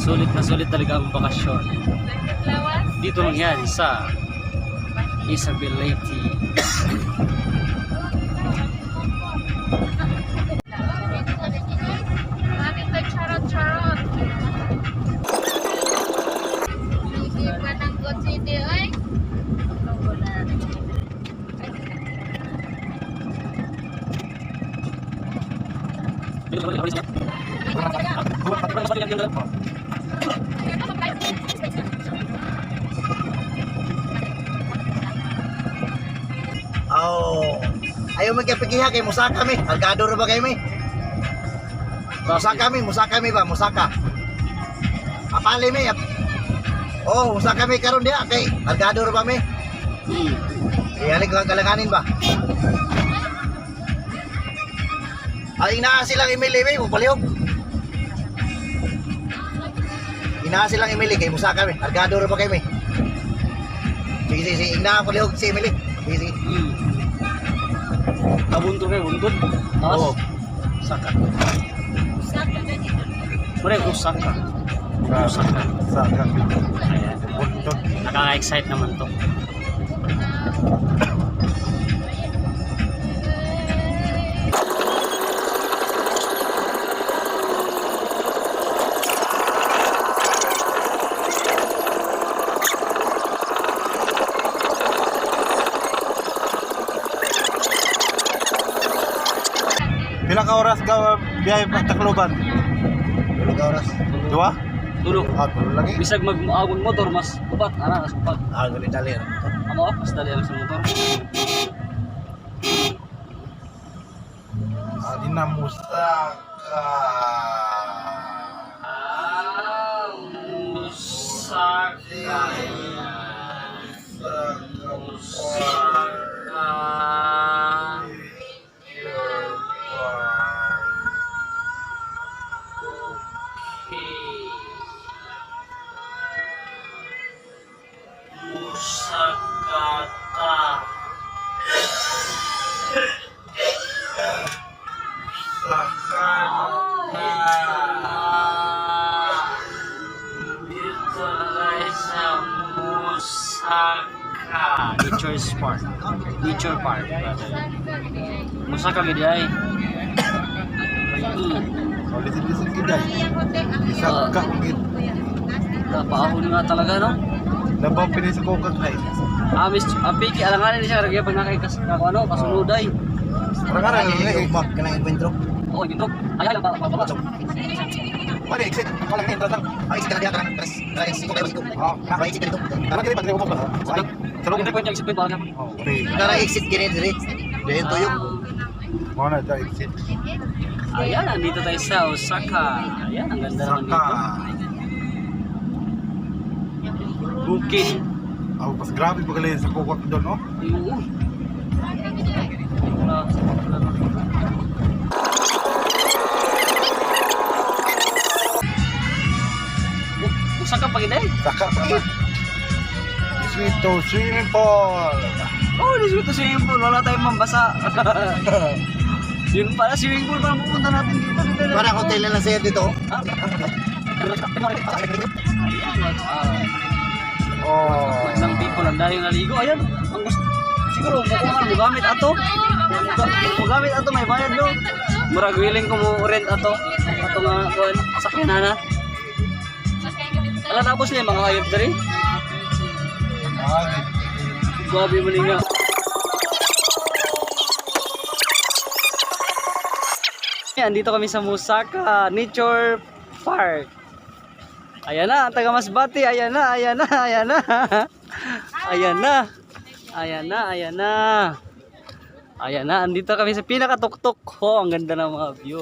Sulit na sulit talaga ang bakasyon. Dito lang yan sa Isabel Leyte. Charot-charot. Hindi pa ng gotsindi, oy. Oh. Ayaw magkapigiha kay Musaka mi. Argado ra ba kay mi? Musaka mi ba? Musaka. Apali mi. Oh, Musaka mi karon dia kay argado ra ba mi? Iyalik ko kalanganin ba? Ay ina silang imili mi, palihog. Ina silang imili kay Musaka mi. Argado ra ba kay mi? Sige, ina palihog si Emily. Sige. Kabuntot kayo, buntut. Oo. Saka. Saka ganito. Mure, Osaka. Saka. Ayan. Nakaka-excite naman to. Pila ka oras ka biyahe pa Tacloban? Tulo ka oras. Dua? Tulog. Tulo lagi. Bisag mag-awag motor, mas upat. Ana, mas upat. Gali dali. Amo, mas dali lang sa motor. Adina Musaka. Nature Park. Nature Park. Musaka gid ay. Oh, listen kiday. Isa ka ungit. Paahon nga talaga no. Labaw pinay sa kokak ay. Amis apiki alanganin siya ragya pag nakaikas ano kasunuday. Parang Ay, ugmak ka ng encuentro. Oh, dito. Ay lang ba. Pare exit. Ako lang entrance lang. Ay, sige na diya ka. Exit ko kayo. Oh, Ay, exit dito. Tama kini padre ko pa. Sa loob point yung exit point pala. Oh, pre. Tara, exit gini dire. Diyan to yung. Mo na da exit. Ayan, nandito tayo sa Osaka. Ayan, ang ganda naman Saka. dito. Bukid. Ako pas grabe pagaling sa kokak doon, no? Ayun. Osaka pa gid. Saka pa. Sweet swimming pool. Oh, this is swimming pool. Wala tayong mambasa. Yun pala, swimming pool pala pupunta natin dito. Para hotel na lang sa'yo dito. Ah. Ayan, Oh. ng people ang dahil naligo. Ayan, ang gusto. Siguro, mugamit ato. Mugamit ato, may bayad no. Murag willing ko mo rent ato. Ato nga, kuhan, sakyan na. Ala, tapos niya, mga hayop na rin. Grabe mo nga. Andito kami sa Musaka Nature Park. Ayan na, ang taga Masbate. Ayan na. Ayan na. Ayan na. Ayan na, andito kami sa pinakatuktok. Oh, ang ganda ng mga view.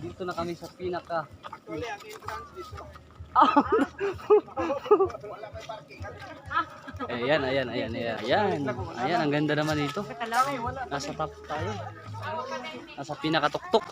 Dito na kami sa pinaka. Ayan, ang ganda naman dito. Nasa top tayo. Nasa pinakatuktok.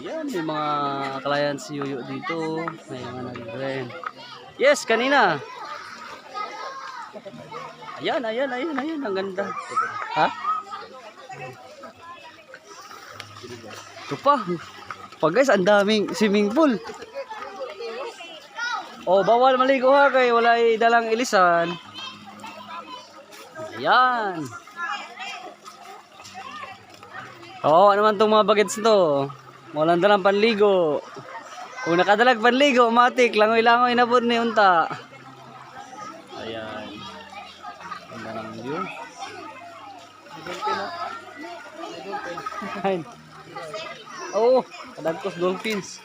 Ayan, may mga clients si Yuyo dito. May mga nag-rent. Yes, kanina. Ayan. Ang ganda. Ha? Ito pa. Guys, ang daming swimming pool. Oh, bawal maligo ha kay wala dalang ilisan. Ayan. Oo, ano man itong mga bagets to. Walang dalang panligo. Kung nakadalag panligo, matik, langoy-langoy na po ni unta. Ayan. Ganda ng view. Ayan. Oo, kadagkos dolphins.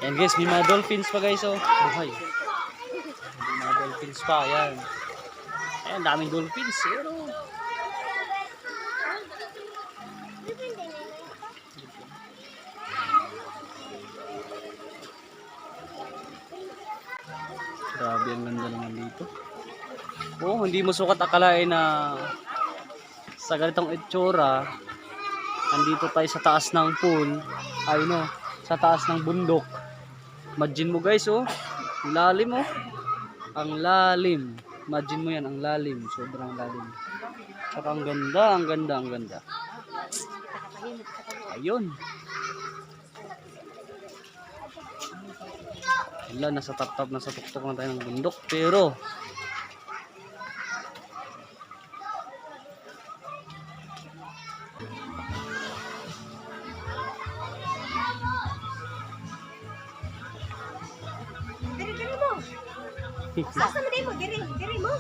Ayan guys, may mga dolphins pa guys, oh. Buhay. May mga dolphins pa, ayan. Ayan, daming dolphins, pero... Grabe, ang ganda naman dito. Oh, hindi mo sukat akalain na sa ganitong itsura, andito tayo sa taas ng pool, ay no, sa taas ng bundok. Imagine mo guys, oh, ang lalim, oh. Ang lalim. Imagine mo yan, ang lalim, sobrang lalim. Saka ang ganda. Ayun. Wala, nasa top nasa tuktok na tayo ng bundok, pero Asa mo dimo? Diri mo.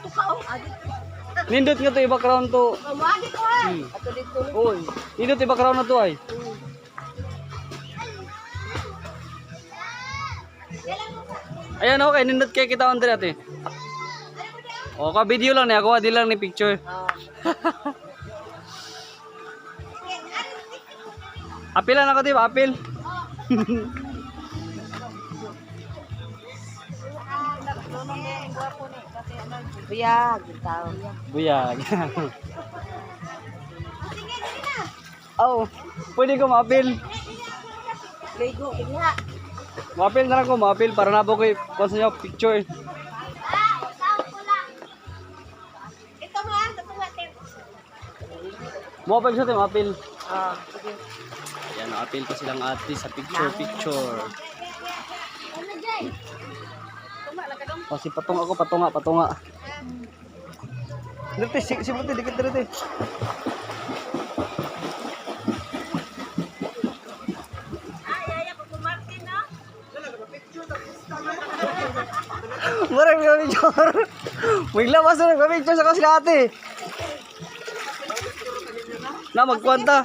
Tukaw. nindot nga to, i-background to. Magi ko ay. Ato dito. Oy, nindot i-background na to ay. Ayan, okay, nindot kay kita on ate. O, ka video lang niya, ako di lang ni picture. Apil lang ako, di ba? Apil. Buyag, tao. Buyag. Oh, pwede ko ma-apil. Ligo, bigla. Ma-apil na lang ko, ma-apil para na po kayo kung sa inyo picture. Ito mo ah, ito mo atin. Ma-apil siya, ma-apil. Sige. Ayan, ma-apil pa silang ate sa picture. Ano dyan? Kasi patunga. Dito, si Buti, dikit dito. Marami kami picture. Bigla masuk nagpa-picture sa kasi ate. Na magkwanta.